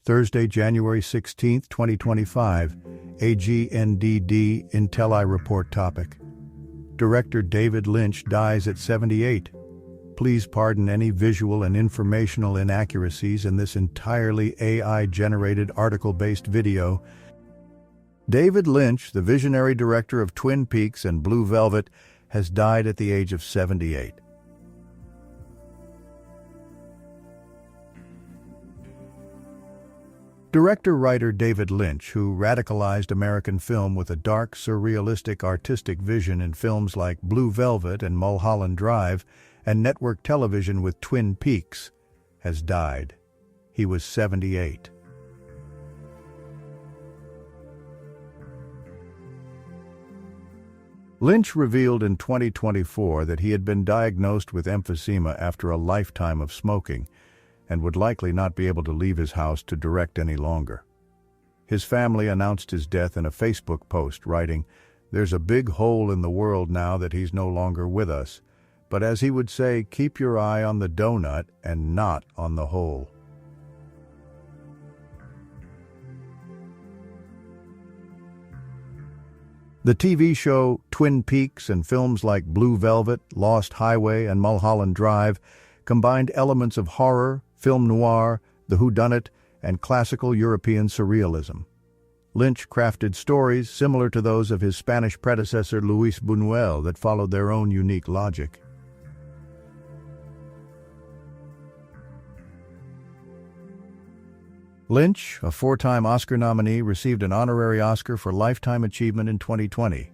Thursday, January 16, 2025, AGNDD Intelli Report topic. Director David Lynch dies at 78. Please pardon any visual and informational inaccuracies in this entirely AI-generated article-based video. David Lynch, the visionary director of Twin Peaks and Blue Velvet, has died at the age of 78. Director-writer David Lynch, who radicalized American film with a dark, surrealistic, artistic vision in films like Blue Velvet and Mulholland Drive, and network television with Twin Peaks, has died. He was 78. Lynch revealed in 2024 that he had been diagnosed with emphysema after a lifetime of smoking, and would likely not be able to leave his house to direct any longer. His family announced his death in a Facebook post, writing, "There's a big hole in the world now that he's no longer with us, but as he would say, keep your eye on the donut and not on the hole." The TV show Twin Peaks and films like Blue Velvet, Lost Highway, and Mulholland Drive combined elements of horror, film noir, the whodunit, and classical European surrealism. Lynch crafted stories similar to those of his Spanish predecessor Luis Buñuel that followed their own unique logic. Lynch, a four-time Oscar nominee, received an honorary Oscar for Lifetime Achievement in 2020.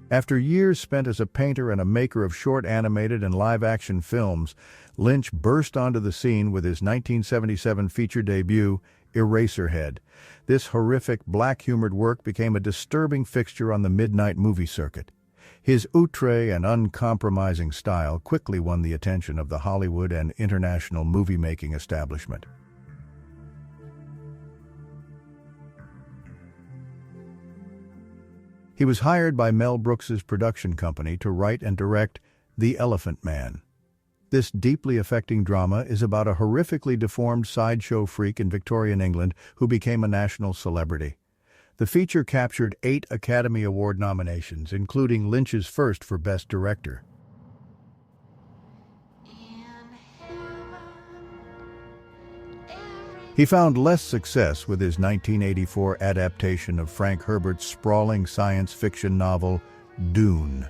After years spent as a painter and a maker of short animated and live-action films, Lynch burst onto the scene with his 1977 feature debut, Eraserhead. This horrific, black-humored work became a disturbing fixture on the midnight movie circuit. His outre and uncompromising style quickly won the attention of the Hollywood and international movie-making establishment. He was hired by Mel Brooks's production company to write and direct The Elephant Man. This deeply affecting drama is about a horrifically deformed sideshow freak in Victorian England who became a national celebrity. The feature captured 8 Academy Award nominations, including Lynch's first for Best Director. He found less success with his 1984 adaptation of Frank Herbert's sprawling science fiction novel, Dune.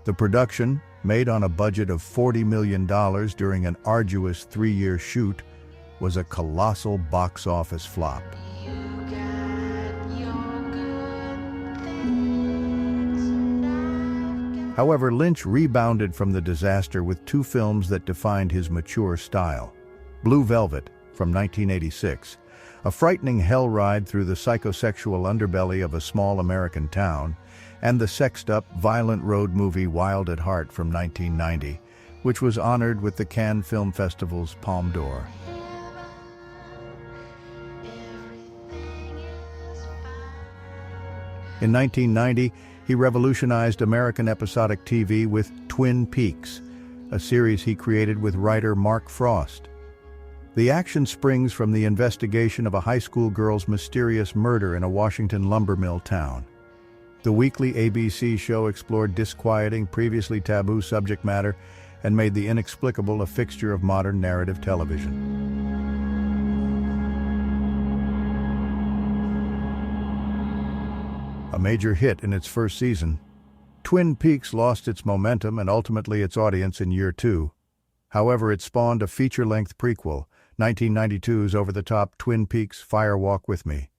The production, made on a budget of $40 million during an arduous 3-year shoot, was a colossal box office flop. However, Lynch rebounded from the disaster with 2 films that defined his mature style. Blue Velvet, from 1986, a frightening hell ride through the psychosexual underbelly of a small American town, and the sexed-up, violent road movie Wild at Heart from 1990, which was honored with the Cannes Film Festival's Palme d'Or. In 1990, he revolutionized American episodic TV with Twin Peaks, a series he created with writer Mark Frost. The action springs from the investigation of a high school girl's mysterious murder in a Washington lumber mill town. The weekly ABC show explored disquieting, previously taboo subject matter and made the inexplicable a fixture of modern narrative television. A major hit in its first season, Twin Peaks lost its momentum and ultimately its audience in year 2. However, it spawned a feature-length prequel, 1992's over-the-top Twin Peaks Fire Walk With Me.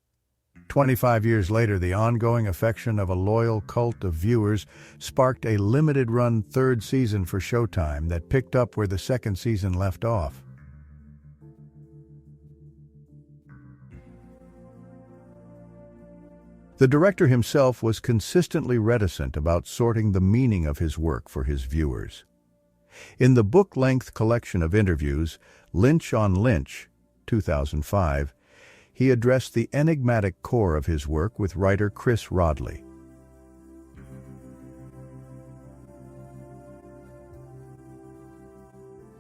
25 years later, the ongoing affection of a loyal cult of viewers sparked a limited-run 3rd season for Showtime that picked up where the 2nd season left off. The director himself was consistently reticent about sorting the meaning of his work for his viewers. In the book-length collection of interviews, Lynch on Lynch, 2005, he addressed the enigmatic core of his work with writer Chris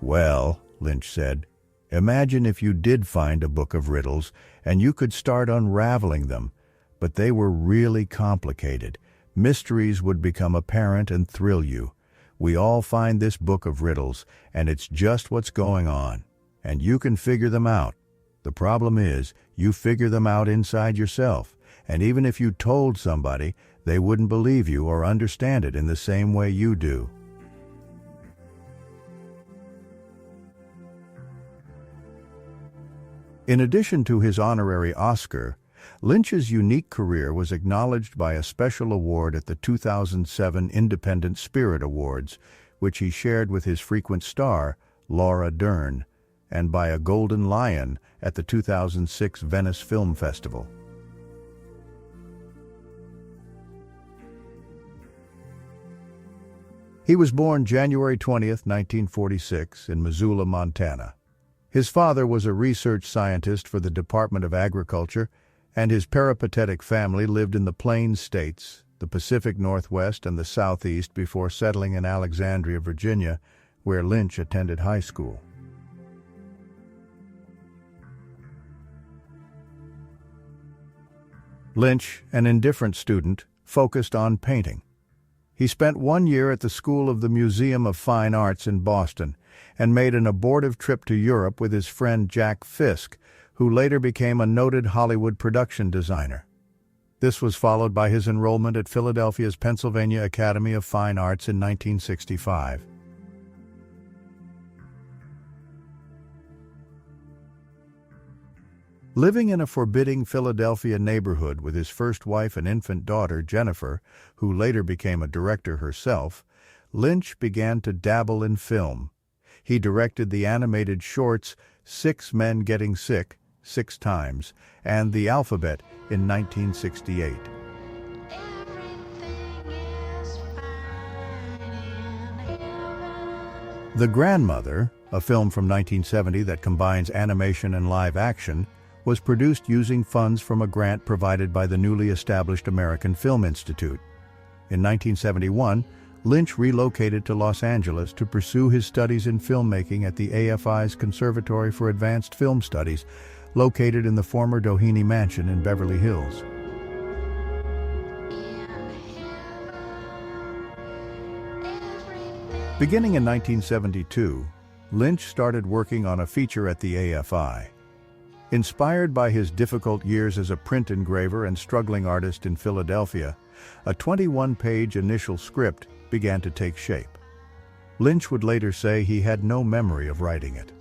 "Well," Lynch said, "imagine if you did find a book of riddles and you could start unraveling them, but they were really complicated. Mysteries would become apparent and thrill you. We all find this book of riddles, and it's just what's going on, and you can figure them out. The problem is, you figure them out inside yourself, and even if you told somebody, they wouldn't believe you or understand it in the same way you do." In addition to his honorary Oscar, Lynch's unique career was acknowledged by a special award at the 2007 Independent Spirit Awards, which he shared with his frequent star, Laura Dern, and by a Golden Lion at the 2006 Venice Film Festival. He was born January 20, 1946, in Missoula, Montana. His father was a research scientist for the Department of Agriculture, and his peripatetic family lived in the Plains States, the Pacific Northwest, and the Southeast before settling in Alexandria, Virginia, where Lynch attended high school. Lynch, an indifferent student, focused on painting. He spent 1 year at the School of the Museum of Fine Arts in Boston and made an abortive trip to Europe with his friend Jack Fisk, who later became a noted Hollywood production designer. This was followed by his enrollment at Philadelphia's Pennsylvania Academy of Fine Arts in 1965. Living in a forbidding Philadelphia neighborhood with his first wife and infant daughter, Jennifer, who later became a director herself, Lynch began to dabble in film. He directed the animated shorts 6 Men Getting Sick, 6 Times, and The Alphabet in 1968. The Grandmother, a film from 1970 that combines animation and live action, was produced using funds from a grant provided by the newly established American Film Institute. In 1971, Lynch relocated to Los Angeles to pursue his studies in filmmaking at the AFI's Conservatory for Advanced Film Studies, located in the former Doheny Mansion in Beverly Hills. Beginning in 1972, Lynch started working on a feature at the AFI. Inspired by his difficult years as a print engraver and struggling artist in Philadelphia, a 21-page initial script began to take shape. Lynch would later say he had no memory of writing it.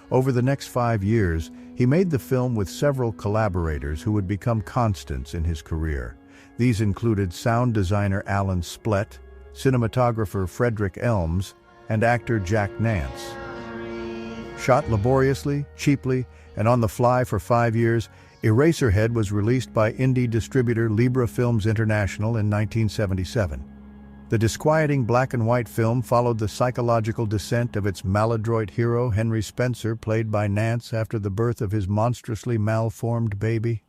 Over the next 5 years, he made the film with several collaborators who would become constants in his career. These included sound designer Alan Splett, cinematographer Frederick Elms, and actor Jack Nance. Shot laboriously, cheaply, and on the fly for 5 years, Eraserhead was released by indie distributor Libra Films International in 1977. The disquieting black-and-white film followed the psychological descent of its maladroit hero Henry Spencer, played by Nance after the birth of his monstrously malformed baby.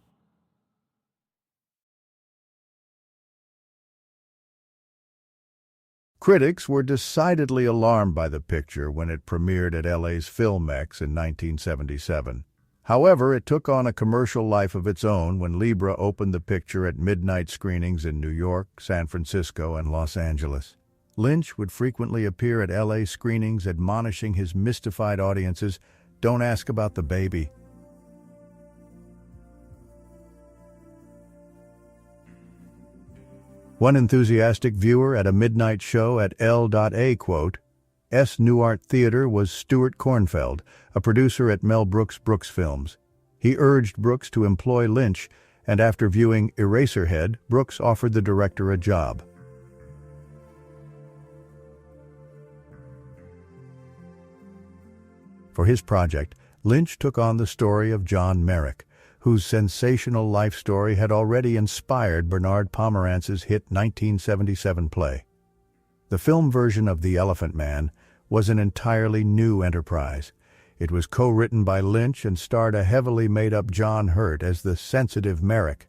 Critics were decidedly alarmed by the picture when it premiered at LA's Filmex in 1977. However, it took on a commercial life of its own when Libra opened the picture at midnight screenings in New York, San Francisco, and Los Angeles. Lynch would frequently appear at LA screenings admonishing his mystified audiences, "Don't ask about the baby." One enthusiastic viewer at a midnight show at L.A. quote, S. Nuart Theater was Stuart Kornfeld, a producer at Mel Brooks Films. He urged Brooks to employ Lynch, and after viewing Eraserhead, Brooks offered the director a job. For his project, Lynch took on the story of John Merrick, whose sensational life story had already inspired Bernard Pomerantz's hit 1977 play. The film version of The Elephant Man was an entirely new enterprise. It was co-written by Lynch and starred a heavily made-up John Hurt as the sensitive Merrick.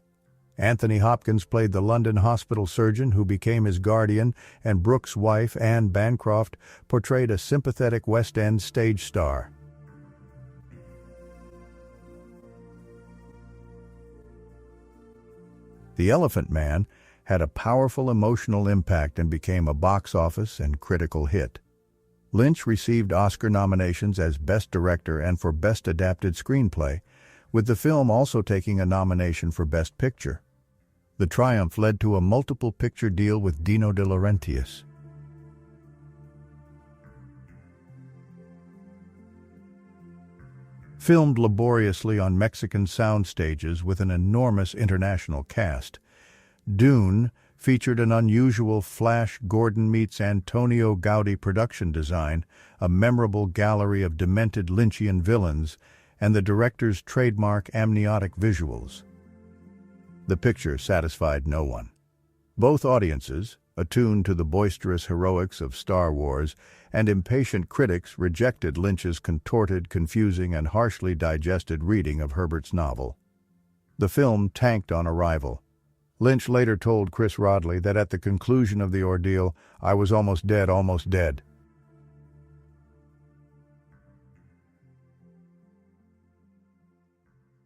Anthony Hopkins played the London hospital surgeon who became his guardian, and Brooks' wife, Anne Bancroft, portrayed a sympathetic West End stage star. The Elephant Man had a powerful emotional impact and became a box office and critical hit. Lynch received Oscar nominations as Best Director and for Best Adapted Screenplay, with the film also taking a nomination for Best Picture. The triumph led to a multiple picture deal with Dino De Laurentiis. Filmed laboriously on Mexican sound stages with an enormous international cast, Dune featured an unusual Flash Gordon meets Antonio Gaudi production design, a memorable gallery of demented Lynchian villains, and the director's trademark amniotic visuals. The picture satisfied no one. Both audiences, attuned to the boisterous heroics of Star Wars, and impatient critics rejected Lynch's contorted, confusing, and harshly digested reading of Herbert's novel. The film tanked on arrival. Lynch later told Chris Rodley that at the conclusion of the ordeal, "I was almost dead, almost dead."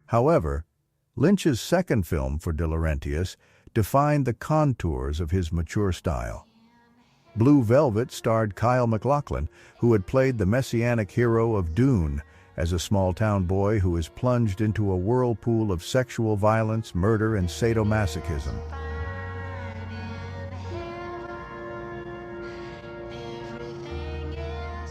However, Lynch's second film for De Laurentiis defined the contours of his mature style. Blue Velvet starred Kyle MacLachlan, who had played the messianic hero of Dune, as a small-town boy who is plunged into a whirlpool of sexual violence, murder, and sadomasochism.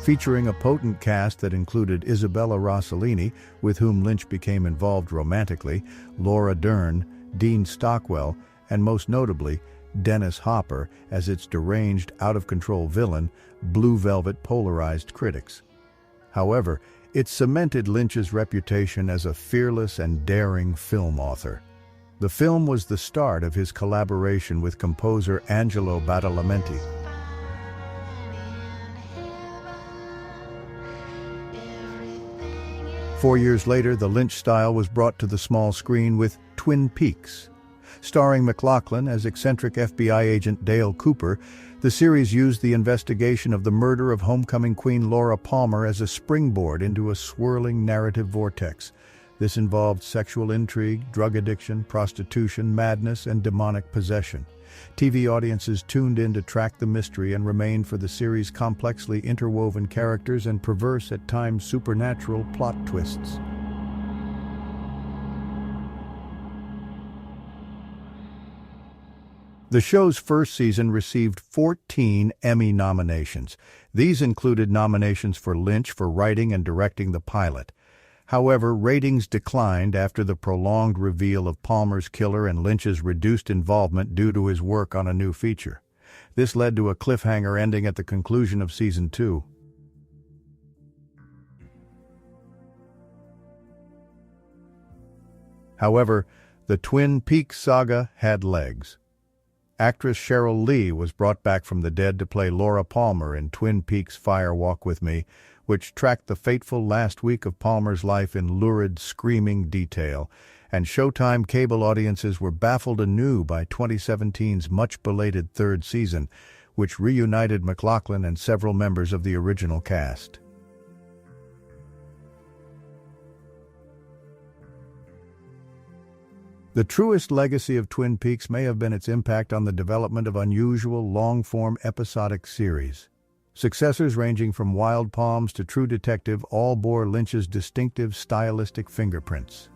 Featuring a potent cast that included Isabella Rossellini, with whom Lynch became involved romantically, Laura Dern, Dean Stockwell, and most notably, Dennis Hopper as its deranged, out-of-control villain, Blue Velvet polarized critics. However, it cemented Lynch's reputation as a fearless and daring film author. The film was the start of his collaboration with composer Angelo Badalamenti. Four years later, the Lynch style was brought to the small screen with Twin Peaks. Starring MacLachlan as eccentric FBI agent Dale Cooper, the series used the investigation of the murder of homecoming queen Laura Palmer as a springboard into a swirling narrative vortex. This involved sexual intrigue, drug addiction, prostitution, madness, and demonic possession. TV audiences tuned in to track the mystery and remained for the series' complexly interwoven characters and perverse, at times supernatural, plot twists. The show's first season received 14 Emmy nominations. These included nominations for Lynch for writing and directing the pilot. However, ratings declined after the prolonged reveal of Palmer's killer and Lynch's reduced involvement due to his work on a new feature. This led to a cliffhanger ending at the conclusion of Season 2. However, the Twin Peaks saga had legs. Actress Cheryl Lee was brought back from the dead to play Laura Palmer in Twin Peaks' Fire Walk with Me, which tracked the fateful last week of Palmer's life in lurid, screaming detail, and Showtime cable audiences were baffled anew by 2017's much-belated third season, which reunited MacLachlan and several members of the original cast. The truest legacy of Twin Peaks may have been its impact on the development of unusual, long-form episodic series. Successors ranging from Wild Palms to True Detective all bore Lynch's distinctive stylistic fingerprints.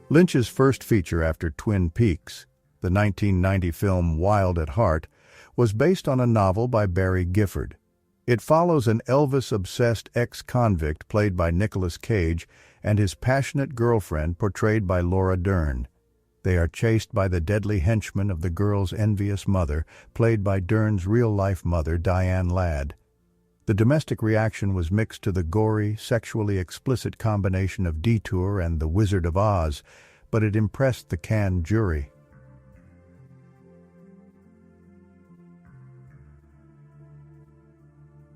Lynch's first feature after Twin Peaks, the 1990 film Wild at Heart, was based on a novel by Barry Gifford. It follows an Elvis-obsessed ex-convict played by Nicolas Cage and his passionate girlfriend portrayed by Laura Dern. They are chased by the deadly henchmen of the girl's envious mother, played by Dern's real-life mother, Diane Ladd. The domestic reaction was mixed to the gory, sexually explicit combination of Detour and The Wizard of Oz, but it impressed the Cannes jury.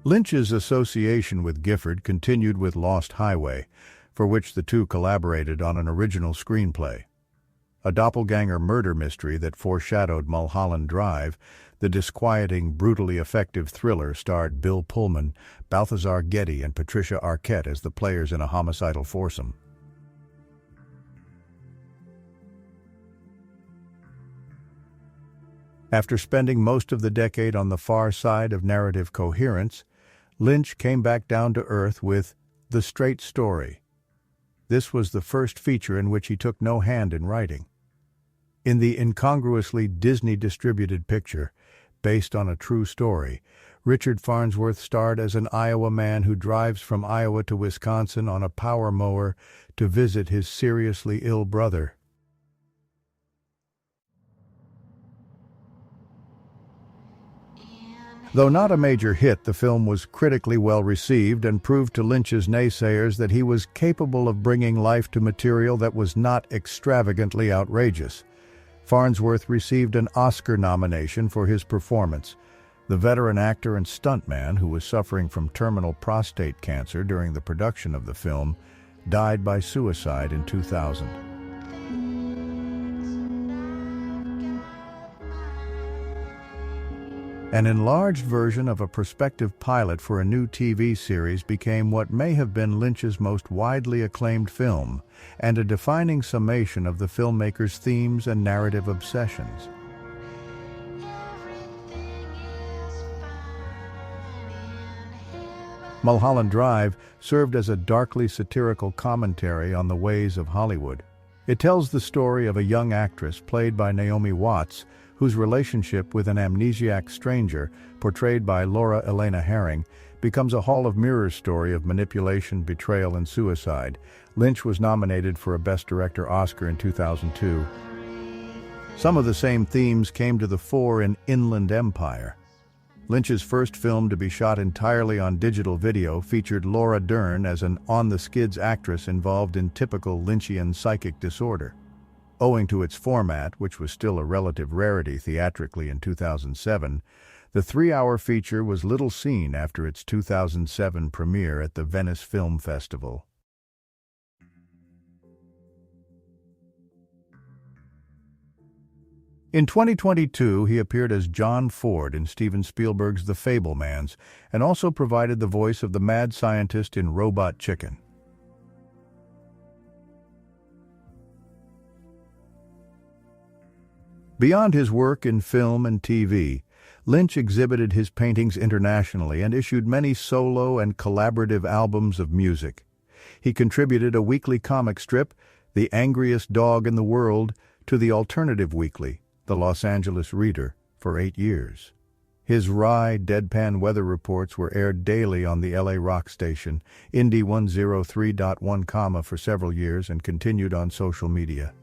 Lynch's association with Gifford continued with Lost Highway, for which the two collaborated on an original screenplay. A doppelganger murder mystery that foreshadowed Mulholland Drive, the disquieting, brutally effective thriller starred Bill Pullman, Balthazar Getty, and Patricia Arquette as the players in a homicidal foursome. After spending most of the decade on the far side of narrative coherence, Lynch came back down to earth with The Straight Story. This was the first feature in which he took no hand in writing. In the incongruously Disney-distributed picture, based on a true story, Richard Farnsworth starred as an Iowa man who drives from Iowa to Wisconsin on a power mower to visit his seriously ill brother. Though not a major hit, the film was critically well received and proved to Lynch's naysayers that he was capable of bringing life to material that was not extravagantly outrageous. Farnsworth received an Oscar nomination for his performance. The veteran actor and stuntman, who was suffering from terminal prostate cancer during the production of the film, died by suicide in 2000. An enlarged version of a prospective pilot for a new TV series became what may have been Lynch's most widely acclaimed film, and a defining summation of the filmmaker's themes and narrative obsessions. Mulholland Drive served as a darkly satirical commentary on the ways of Hollywood. It tells the story of a young actress played by Naomi Watts, whose relationship with an amnesiac stranger, portrayed by Laura Elena Herring, becomes a Hall of Mirrors story of manipulation, betrayal, and suicide. Lynch was nominated for a Best Director Oscar in 2002. Some of the same themes came to the fore in Inland Empire. Lynch's first film to be shot entirely on digital video featured Laura Dern as an on-the-skids actress involved in typical Lynchian psychic disorder. Owing to its format, which was still a relative rarity theatrically in 2007, the 3-hour feature was little seen after its 2007 premiere at the Venice Film Festival. In 2022, he appeared as John Ford in Steven Spielberg's The Fabelmans, and also provided the voice of the mad scientist in Robot Chicken. Beyond his work in film and TV, Lynch exhibited his paintings internationally and issued many solo and collaborative albums of music. He contributed a weekly comic strip, The Angriest Dog in the World, to the alternative weekly, The Los Angeles Reader, for 8 years. His wry, deadpan weather reports were aired daily on the LA rock station, Indie 103.1, for several years and continued on social media.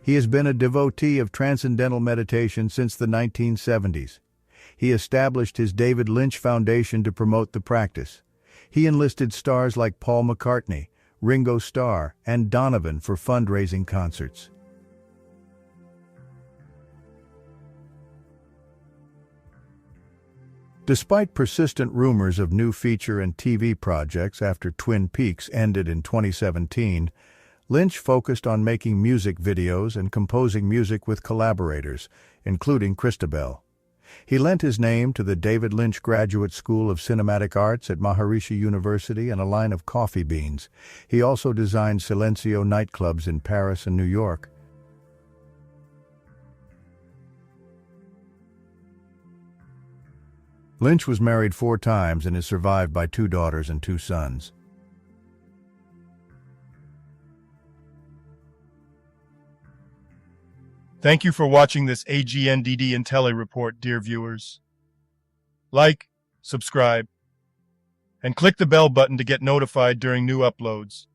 He has been a devotee of transcendental meditation since the 1970s. He established his David Lynch Foundation to promote the practice. He enlisted stars like Paul McCartney, Ringo Starr, and Donovan for fundraising concerts. Despite persistent rumors of new feature and TV projects after Twin Peaks ended in 2017, Lynch focused on making music videos and composing music with collaborators, including Christabel. He lent his name to the David Lynch Graduate School of Cinematic Arts at Maharishi University and a line of coffee beans. He also designed Silencio nightclubs in Paris and New York. Lynch was married 4 times and is survived by 2 daughters and 2 sons. Thank you for watching this AGNDD Intelli report, dear viewers. Like, subscribe, and click the bell button to get notified during new uploads.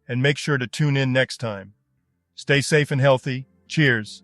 And make sure to tune in next time. Stay safe and healthy. Cheers.